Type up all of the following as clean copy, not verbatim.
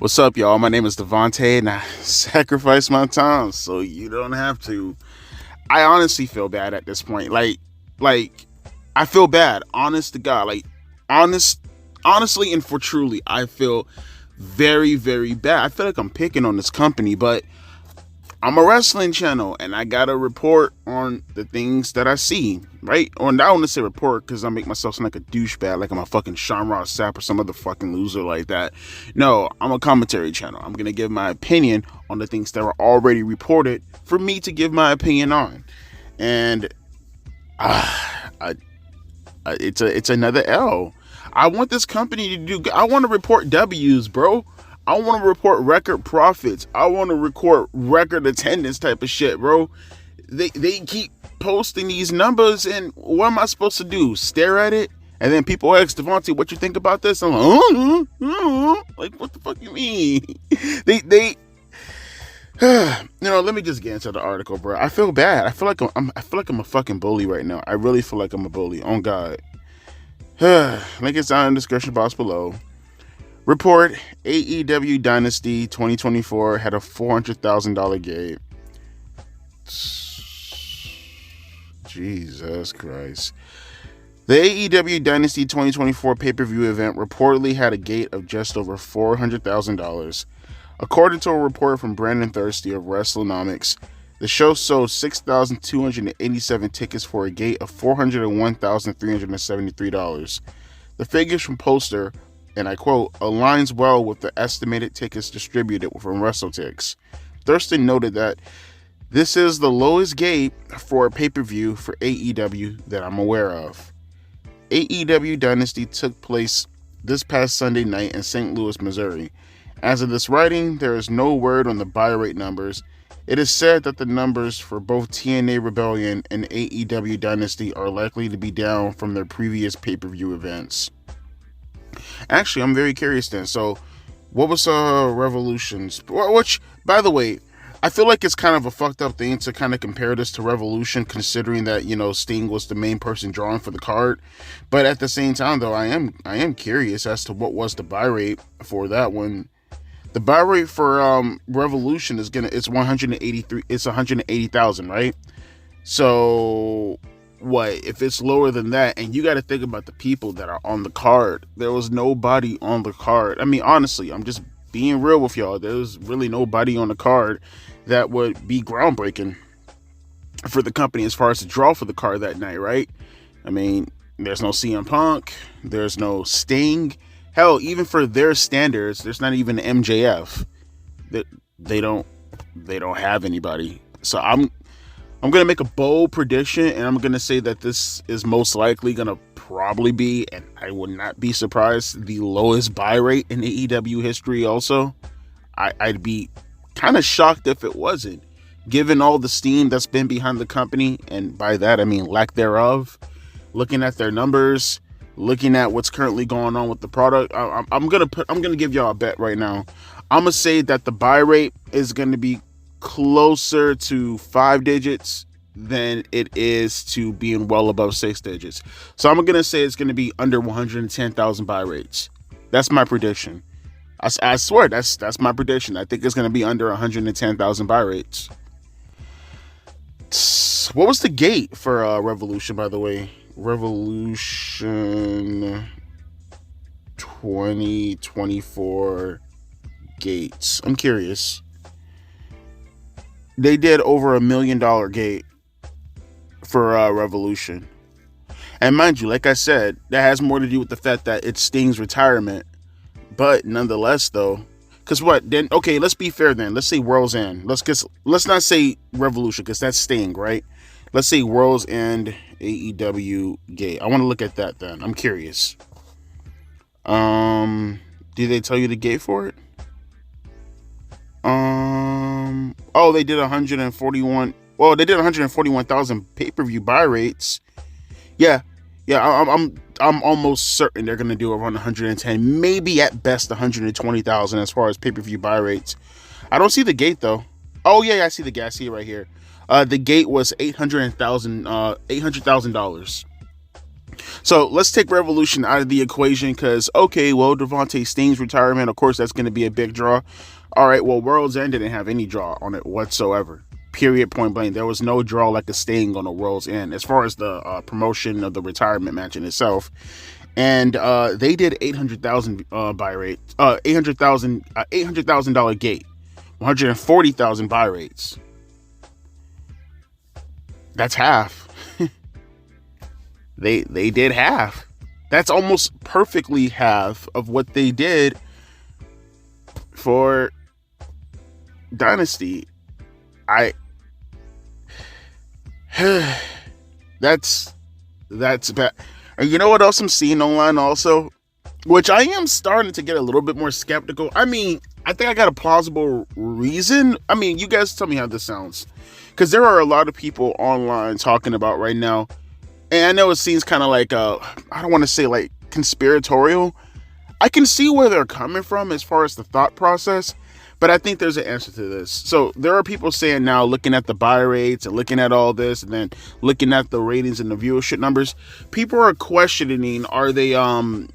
What's up, y'all? My name is Devontae, and I sacrifice my time so you don't have to. I honestly feel bad at this point. Like I feel bad. Honest to God, honestly, and for truly, I feel very, very bad. I feel like I'm picking on this company, but I'm a wrestling channel, and I gotta report on the things that I see, right? Or I don't want to say report because I make myself sound like a douchebag, like I'm a fucking Sean Ross Sapp or some other fucking loser like that. No, I'm a commentary channel. I'm gonna give my opinion on the things that were already reported for me to give my opinion on, and it's another L. I want this company to do. I want to report W's, bro. I want to report record profits. I want to record record attendance type of shit, bro. They keep posting these numbers, and what am I supposed to do? Stare at it? And then people ask Devontae, "What you think about this?" I'm like, like, what the fuck you mean? they let me just get into the article, bro. I feel bad. I feel like I'm a fucking bully right now. I really feel like I'm a bully. On God. Link is down in the description box below. Report: AEW Dynasty 2024 had a $400,000 gate. Jesus Christ. The AEW Dynasty 2024 pay-per-view event reportedly had a gate of just over $400,000. According to a report from Brandon Thirsty of WrestleNomics, the show sold 6,287 tickets for a gate of $401,373. The figures from Poster, and I quote, aligns well with the estimated tickets distributed from WrestleTix. Thurston noted that this is the lowest gate for a pay-per-view for AEW that I'm aware of. AEW Dynasty took place this past Sunday night in St. Louis, Missouri. As of this writing, there is no word on the buy rate numbers. It is said that the numbers for both TNA Rebellion and AEW Dynasty are likely to be down from their previous pay-per-view events. Actually, I'm very curious then. So, what was Revolution's? Which, by the way, I feel like it's kind of a fucked up thing to kind of compare this to Revolution, considering that, Sting was the main person drawing for the card. But at the same time, though, I am curious as to what was the buy rate for that one. The buy rate for Revolution it's 183. It's 180,000, right? So what if it's lower than that? And you got to think about the people that are on the card. There was nobody on the card. I mean, honestly, I'm just being real with y'all. There was really nobody on the card that would be groundbreaking for the company as far as the draw for the card that night, right? I mean, there's no CM Punk, there's no Sting. Hell, even for their standards, there's not even MJF. They don't have anybody. So I'm gonna make a bold prediction, and I'm gonna say that this is most likely gonna probably be, and I would not be surprised, the lowest buy rate in AEW history. Also, I'd be kind of shocked if it wasn't, given all the steam that's been behind the company, and by that I mean lack thereof. Looking at their numbers, looking at what's currently going on with the product, I'm gonna give y'all a bet right now. I'm gonna say that the buy rate is gonna be closer to 5 digits than it is to being well above 6 digits. So I'm gonna say it's gonna be under 110,000 buy rates. That's my prediction. I swear that's my prediction. I think it's gonna be under 110,000 buy rates. What was the gate for Revolution, by the way? Revolution 2024 gates. I'm curious. They did over $1 million gate for Revolution. And mind you, like I said, that has more to do with the fact that it's Sting's retirement. But nonetheless, though, because what? Then, okay, let's be fair then. Let's say World's End. Let's not say Revolution, because that's Sting, right? Let's say World's End AEW gate. I want to look at that then. I'm curious. Did they tell you the gate for it? Oh, they did 141. Well, they did 141,000 pay-per-view buy rates. Yeah. I'm almost certain they're gonna do around 110, maybe at best 120,000 as far as pay-per-view buy rates. I don't see the gate though. Oh yeah, I see the gate. I see it right here. The gate was $800,000. So let's take Revolution out of the equation because, okay, well, Devontae Sting's retirement, of course, that's going to be a big draw. All right, well, World's End didn't have any draw on it whatsoever. Period, point blank. There was no draw like a Sting on a World's End as far as the promotion of the retirement match in itself. And they did 800,000 buy rate, $800,000 gate, 140,000 buy rates. That's half. They did half. That's almost perfectly half of what they did for Dynasty. That's bad. And you know what else I'm seeing online also? Which I am starting to get a little bit more skeptical. I mean, I think I got a plausible reason. I mean, you guys tell me how this sounds. Because there are a lot of people online talking about right now. And I know it seems kind of like, I don't want to say like conspiratorial. I can see where they're coming from as far as the thought process. But I think there's an answer to this. So there are people saying now, looking at the buy rates and looking at all this and then looking at the ratings and the viewership numbers, people are questioning, are they, I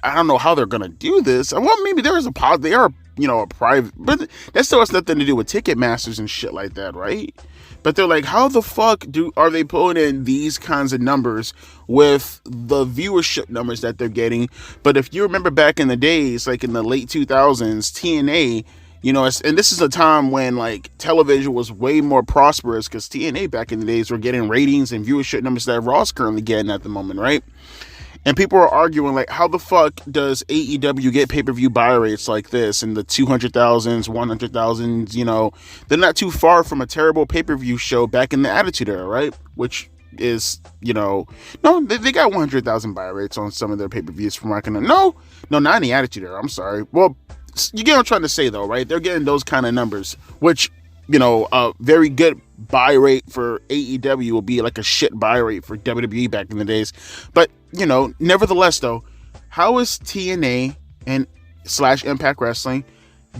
don't know how they're going to do this. Well, maybe there is they are, a private, but that still has nothing to do with Ticketmasters and shit like that, right? But they're like, how the fuck are they pulling in these kinds of numbers with the viewership numbers that they're getting? But if you remember back in the days, like in the late 2000s, TNA, and this is a time when like television was way more prosperous because TNA back in the days were getting ratings and viewership numbers that Raw's currently getting at the moment, right? And people are arguing like, how the fuck does AEW get pay-per-view buy rates like this in the 200,000s, 100,000s? They're not too far from a terrible pay-per-view show back in the Attitude Era, right? Which is, no, they got 100,000 buy rates on some of their pay-per-views from rocking. No, not in the Attitude Era. I'm sorry. Well, you get what I'm trying to say though, right? They're getting those kind of numbers, which, a very good buy rate for AEW will be like a shit buy rate for WWE back in the days. But, nevertheless though, how is TNA and / Impact Wrestling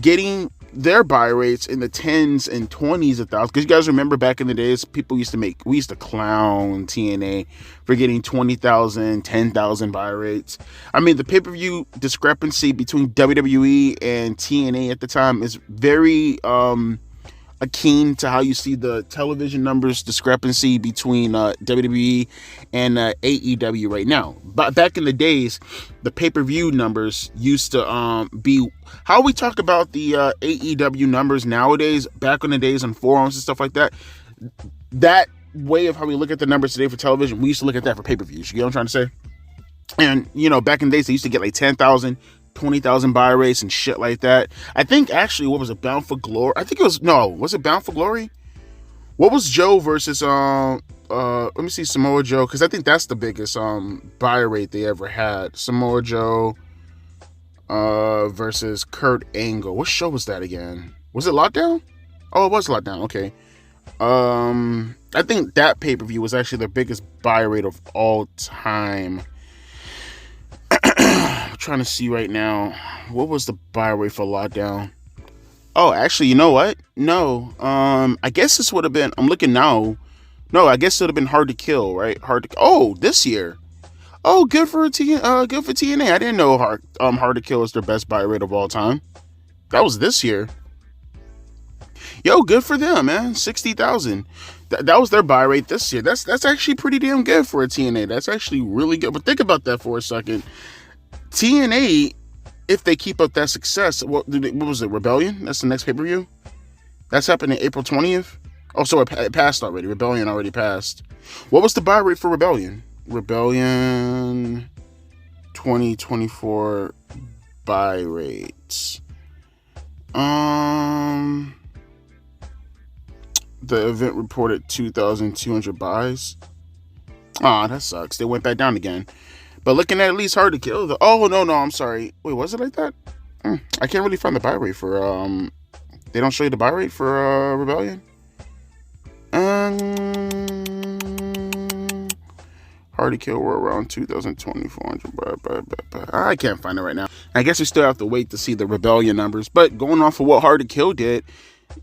getting their buy rates in the 10s and 20s of thousands? Because you guys remember back in the days, we used to clown TNA for getting 20,000, 10,000 buy rates. I mean, the pay-per-view discrepancy between WWE and TNA at the time is very akin to how you see the television numbers discrepancy between WWE and AEW right now. But back in the days, the pay-per-view numbers used to be how we talk about the AEW numbers nowadays, back in the days on forums and stuff like that. That way of how we look at the numbers today for television, we used to look at that for pay-per-views. You get what I'm trying to say? And, back in the days, they used to get like 10,000, 20,000 buy rates and shit like that. I think actually, what was it, Bound for Glory? Was it Bound for Glory? What was Joe versus let me see, Samoa Joe, because I think that's the biggest buy rate they ever had. Samoa Joe versus Kurt Angle. What show was that again? Was it Lockdown? Oh, it was Lockdown. Okay. I think that pay-per-view was actually their biggest buy rate of all time. Trying to see right now, what was the buy rate for Lockdown? Oh, actually, you know what? No, I guess this would have been. I'm looking now. No, I guess it would have been Hard to Kill, right? This year. Oh, good for TNA. I didn't know Hard to Kill is their best buy rate of all time. That was this year. Yo, good for them, man. 60,000. That was their buy rate this year. That's actually pretty damn good for a TNA. That's actually really good. But think about that for a second. TNA, if they keep up that success, what was it, Rebellion? That's the next pay-per-view? That's happening April 20th? Oh, so it passed already. Rebellion already passed. What was the buy rate for Rebellion? Rebellion 2024 buy rates. The event reported 2,200 buys. That sucks. They went back down again. But looking at least Hard to Kill. Oh, no, I'm sorry. Wait, was it like that? I can't really find the buy rate for, they don't show you the buy rate for, Rebellion? Hard to Kill were around 2,400. I can't find it right now. I guess we still have to wait to see the Rebellion numbers. But going off of what Hard to Kill did,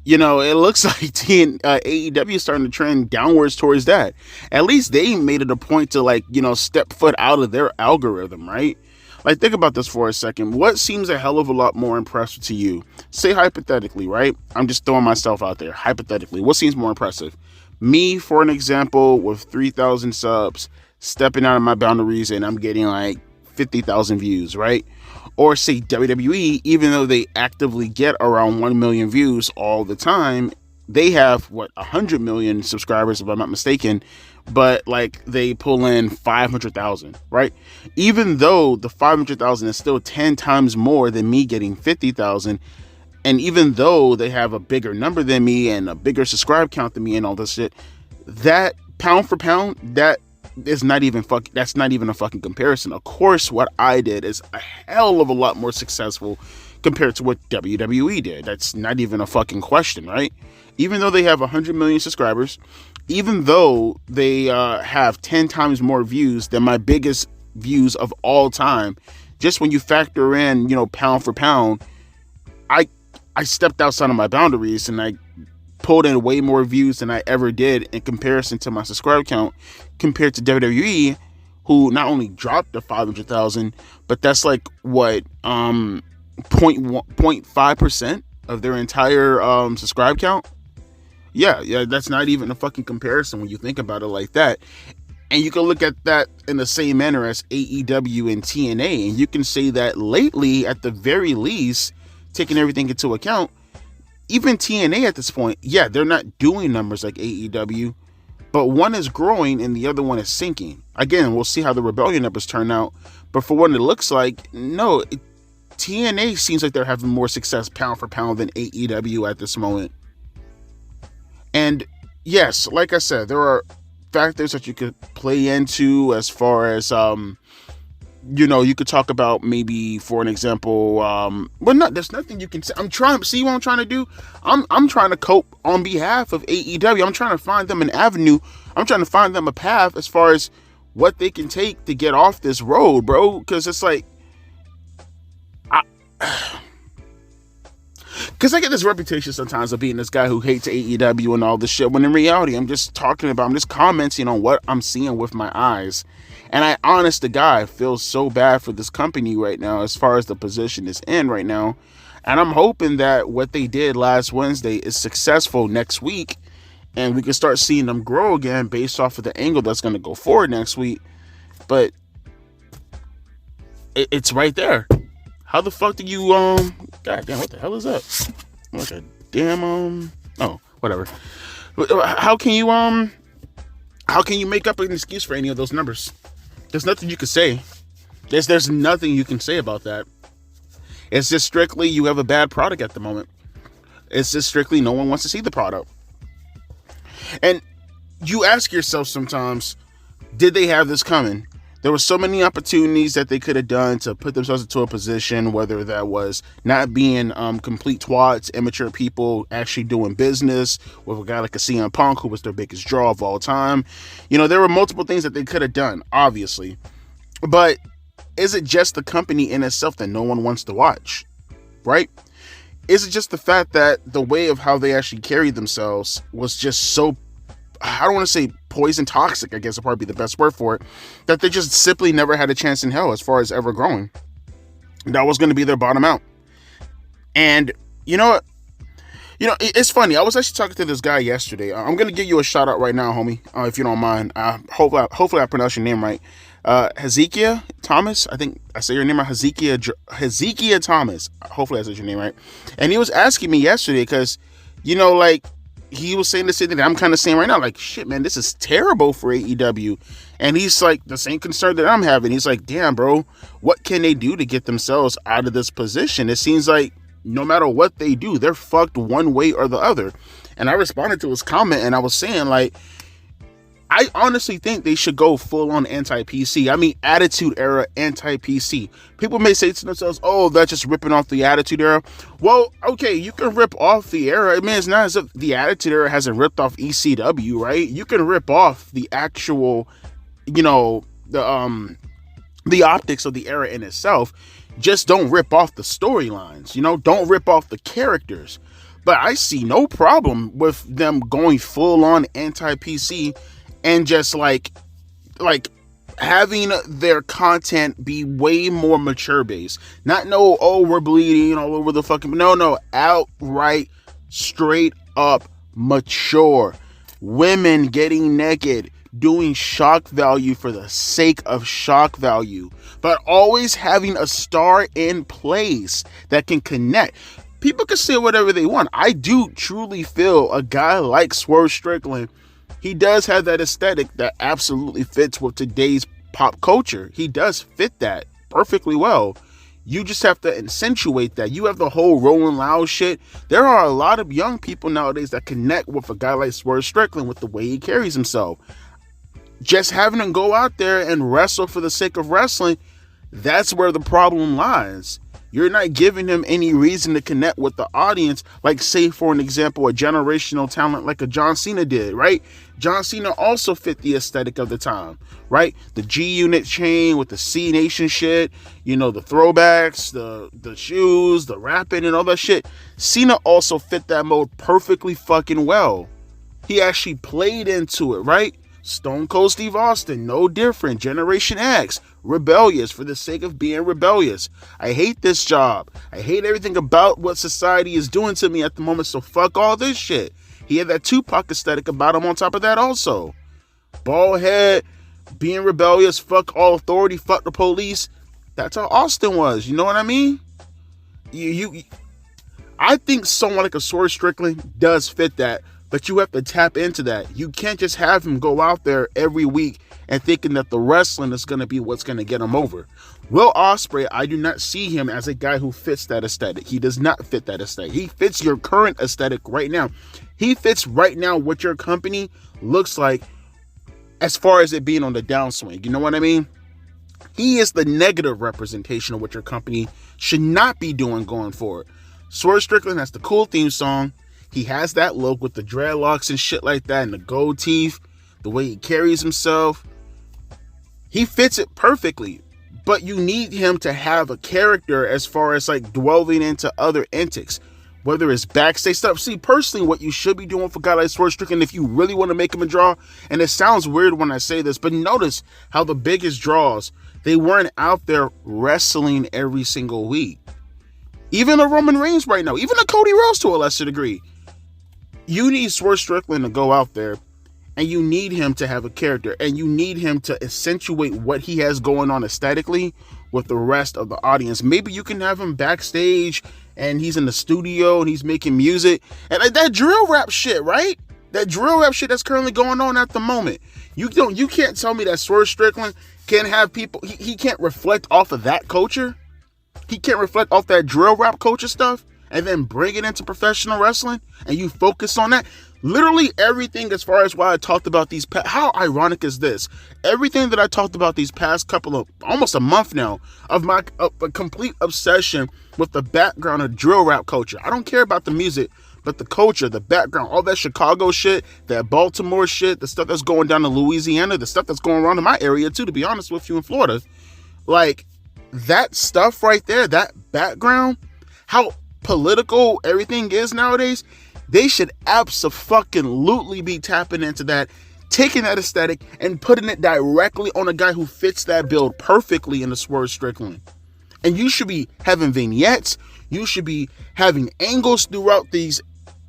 It looks like AEW is starting to trend downwards towards that. At least they made it a point to, like, step foot out of their algorithm, right? Like, think about this for a second. What seems a hell of a lot more impressive to you? Say hypothetically, right? I'm just throwing myself out there. Hypothetically, what seems more impressive? Me, for an example, with 3,000 subs, stepping out of my boundaries, and I'm getting like 50,000 views, right? Or say WWE, even though they actively get around 1 million views all the time, they have 100 million subscribers, if I'm not mistaken, but like they pull in 500,000, right? Even though the 500,000 is still 10 times more than me getting 50,000, and even though they have a bigger number than me and a bigger subscribe count than me and all this shit, that pound for pound, that's not even a fucking comparison. Of course, what I did is a hell of a lot more successful compared to what WWE did. That's not even a fucking question, right? Even though they have 100 million subscribers, even though they have 10 times more views than my biggest views of all time, just when you factor in, pound for pound, I stepped outside of my boundaries and I pulled in way more views than I ever did in comparison to my subscriber count compared to WWE, who not only dropped to 500,000, but that's like what 0.5% of their entire subscribe count. Yeah, that's not even a fucking comparison when you think about it like that. And you can look at that in the same manner as AEW and TNA, and you can say that lately, at the very least, taking everything into account, even TNA at this point, yeah, they're not doing numbers like AEW, but one is growing and the other one is sinking. Again, we'll see how the Rebellion numbers turn out, but for what it looks like, no, TNA seems like they're having more success pound for pound than AEW at this moment. And yes, like I said, there are factors that you could play into as far as you could talk about, maybe for an example, there's nothing you can say. I'm trying to see what I'm trying to do. I'm trying to cope on behalf of AEW. I'm trying to find them an avenue. I'm trying to find them a path as far as what they can take to get off this road, bro. Because it's like, because I get this reputation sometimes of being this guy who hates AEW and all this shit, when in reality, I'm just commenting on what I'm seeing with my eyes. And I, honest to God, feel so bad for this company right now as far as the position is in right now. And I'm hoping that what they did last Wednesday is successful next week, and we can start seeing them grow again based off of the angle that's going to go forward next week. But it's right there. How the fuck do you, God damn, what the hell is that? Like a damn, oh, whatever. How can you make up an excuse for any of those numbers? There's nothing you can say. There's nothing you can say about that. It's just strictly you have a bad product at the moment. It's just strictly no one wants to see the product. And you ask yourself sometimes, did they have this coming? There were so many opportunities that they could have done to put themselves into a position, whether that was not being complete twats, immature people actually doing business with a guy like a CM Punk, who was their biggest draw of all time. There were multiple things that they could have done, obviously. But is it just the company in itself that no one wants to watch, right? Is it just the fact that the way of how they actually carried themselves was just so, I don't want to say poison toxic, I guess would probably be the best word for it, that they just simply never had a chance in hell as far as ever growing. That was going to be their bottom out. And you know what? It's funny. I was actually talking to this guy yesterday. I'm going to give you a shout out right now, homie, if you don't mind. Hopefully I pronounce your name right. Hezekiah Thomas. I think I say your name right. Hezekiah Thomas. Hopefully I said your name right. And he was asking me yesterday because, he was saying the same thing that I'm kind of saying right now. Like, shit, man, this is terrible for AEW. And he's like, the same concern that I'm having. He's like, damn, bro, what can they do to get themselves out of this position? It seems like no matter what they do, they're fucked one way or the other. And I responded to his comment, and I was saying, like, I honestly think they should go full on anti-PC. I mean, Attitude Era anti-PC. People may say to themselves, oh, that's just ripping off the Attitude Era. Well, okay, you can rip off the era. I mean, it's not as if the Attitude Era hasn't ripped off ECW, right? You can rip off the actual, the optics of the era in itself. Just don't rip off the storylines, don't rip off the characters. But I see no problem with them going full on anti-PC and just like having their content be way more mature based. Not no, oh, we're bleeding all over the fucking, no, outright, straight up mature. Women getting naked, doing shock value for the sake of shock value, but always having a star in place that can connect. People can say whatever they want. I do truly feel a guy like Swerve Strickland, he does have that aesthetic that absolutely fits with today's pop culture. He does fit that perfectly well. You just have to accentuate that. You have the whole Rolling Loud shit. There are a lot of young people nowadays that connect with a guy like Swerve Strickland with the way he carries himself. Just having him go out there and wrestle for the sake of wrestling, that's where the problem lies. You're not giving him any reason to connect with the audience, like, say, for an example, a generational talent like a John Cena did, right? John Cena also fit the aesthetic of the time, right? The G-Unit chain with the C-Nation shit, the throwbacks, the shoes, the rapping and all that shit. Cena also fit that mode perfectly fucking well. He actually played into it, right? Stone Cold Steve Austin, no different. Generation X, rebellious for the sake of being rebellious. I hate this job. I hate everything about what society is doing to me at the moment, so fuck all this shit. He had that Tupac aesthetic about him on top of that also. Bald head, being rebellious, fuck all authority, fuck the police. That's how Austin was, you know what I mean? I think someone like a Swerve Strickland does fit that. But you have to tap into that. You can't just have him go out there every week and thinking that the wrestling is going to be what's going to get him over. Will Ospreay, I do not see him as a guy who fits that aesthetic. He does not fit that aesthetic. He fits your current aesthetic right now. He fits right now what your company looks like as far as it being on the downswing. You know what I mean? He is the negative representation of what your company should not be doing going forward. Swerve Strickland has the cool theme song. He has that look with the dreadlocks and shit like that and the gold teeth, the way he carries himself. He fits it perfectly, but you need him to have a character as far as like dwelling into other antics, whether it's backstage stuff. See, personally, what you should be doing for a guy like Swerve Strickland, if you really want to make him a draw, and it sounds weird when I say this, but notice how the biggest draws, they weren't out there wrestling every single week. Even a Roman Reigns right now, even a Cody Rhodes to a lesser degree. You need Swerve Strickland to go out there, and you need him to have a character, and you need him to accentuate what he has going on aesthetically with the rest of the audience. Maybe you can have him backstage, and he's in the studio, and he's making music, and that drill rap shit, right? That drill rap shit that's currently going on at the moment. You can't tell me that Swerve Strickland can't have people, he can't reflect off of that culture. He can't reflect off that drill rap culture stuff and then bring it into professional wrestling, and you focus on that. Literally everything as far as why I talked about these, how ironic is this? Everything that I talked about these past couple of, almost a month now, of my a complete obsession with the background of drill rap culture. I don't care about the music, but the culture, the background, all that Chicago shit, that Baltimore shit, the stuff that's going down to Louisiana, the stuff that's going around in my area too, to be honest with you, in Florida. Like, that stuff right there, that background, how political everything is nowadays, they should absolutely be tapping into that, taking that aesthetic and putting it directly on a guy who fits that build perfectly in the Swerve Strickland. And you should be having vignettes, you should be having angles throughout these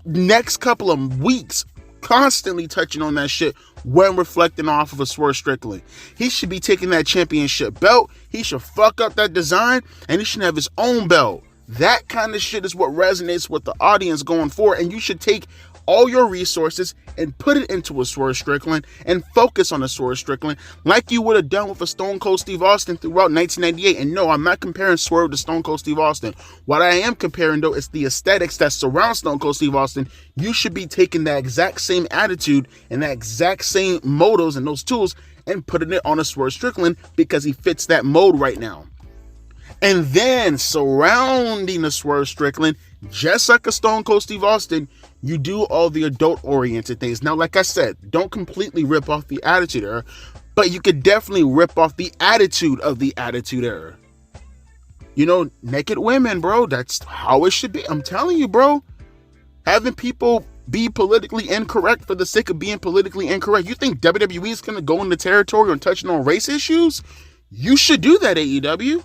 next couple of weeks, constantly touching on that shit when reflecting off of a Swerve Strickland. He should be taking that championship belt, he should fuck up that design, and he should have his own belt. That kind of shit is what resonates with the audience going forward, and you should take all your resources and put it into a Swerve Strickland and focus on a Swerve Strickland like you would have done with a Stone Cold Steve Austin throughout 1998. And no, I'm not comparing Swerve to Stone Cold Steve Austin. What I am comparing, though, is the aesthetics that surround Stone Cold Steve Austin. You should be taking that exact same attitude and that exact same motos and those tools and putting it on a Swerve Strickland because he fits that mode right now. And then surrounding the Swerve Strickland, just like a Stone Cold Steve Austin, you do all the adult-oriented things. Now, like I said, don't completely rip off the Attitude Era, but you could definitely rip off the attitude of the Attitude Era. You know, naked women, bro, that's how it should be. I'm telling you, bro. Having people be politically incorrect for the sake of being politically incorrect. You think WWE is going to go into territory on touching on race issues? You should do that, AEW.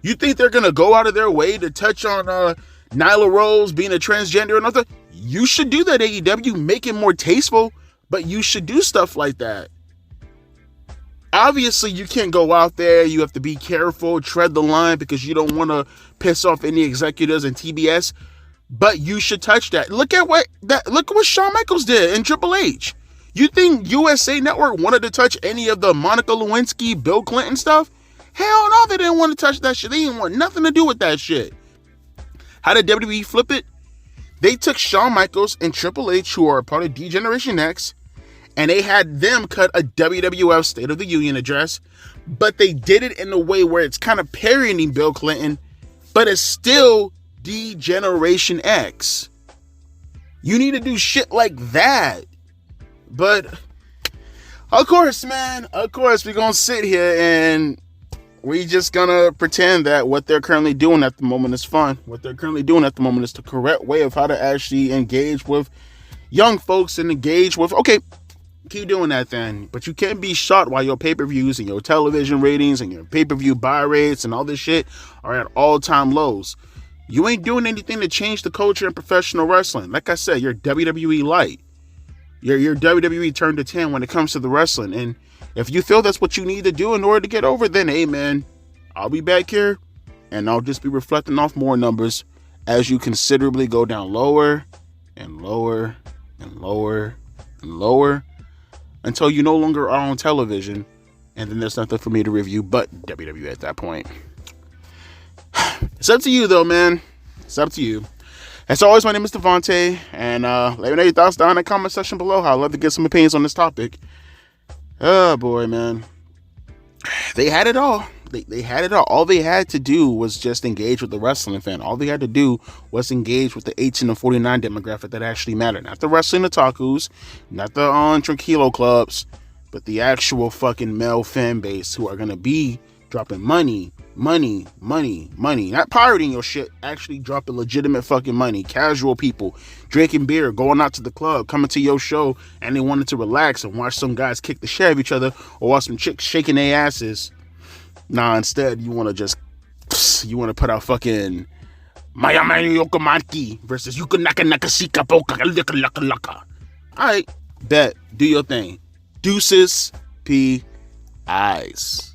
You think they're going to go out of their way to touch on Nyla Rose being a transgender or nothing? You should do that, AEW. Make it more tasteful, but you should do stuff like that. Obviously, you can't go out there. You have to be careful, tread the line, because you don't want to piss off any executives and TBS. But you should touch that. Look at what Shawn Michaels did in Triple H. You think USA Network wanted to touch any of the Monica Lewinsky, Bill Clinton stuff? Hell no, they didn't want to touch that shit. They didn't want nothing to do with that shit. How did WWE flip it? They took Shawn Michaels and Triple H, who are a part of D-Generation X, and they had them cut a WWF State of the Union address, but they did it in a way where it's kind of parodying Bill Clinton, but it's still D-Generation X. You need to do shit like that. But, of course, man, we're going to sit here and we just going to pretend that what they're currently doing at the moment is fun. What they're currently doing at the moment is the correct way of how to actually engage with young folks and engage with, okay, keep doing that then. But you can't be shot while your pay-per-views and your television ratings and your pay-per-view buy rates and all this shit are at all-time lows. You ain't doing anything to change the culture in professional wrestling. Like I said, you're WWE light. You're WWE turned to 10 when it comes to the wrestling. And if you feel that's what you need to do in order to get over, then hey man, I'll be back here and I'll just be reflecting off more numbers as you considerably go down lower and lower and lower and lower until you no longer are on television. And then there's nothing for me to review but WWE at that point. It's up to you though, man. It's up to you. As always, my name is Devontae, and let me know your thoughts down in the comment section below. I'd love to get some opinions on this topic. Oh boy, man. They had it all. They had it all. All they had to do was just engage with the wrestling fan. All they had to do was engage with the 18 to 49 demographic that actually mattered. Not the wrestling otakus, not the tranquilo clubs, but the actual fucking male fan base who are going to be dropping money. Not pirating your shit, actually dropping legitimate fucking money. Casual people drinking beer, going out to the club, coming to your show, and they wanted to relax and watch some guys kick the shit out of each other or watch some chicks shaking their asses. Nah, instead, you want to put out fucking Mayamani Yokomaki versus Yukanaka Nakashika Boka Laka Laka Laka. Alright, bet. Do your thing. Deuces, P. Eyes.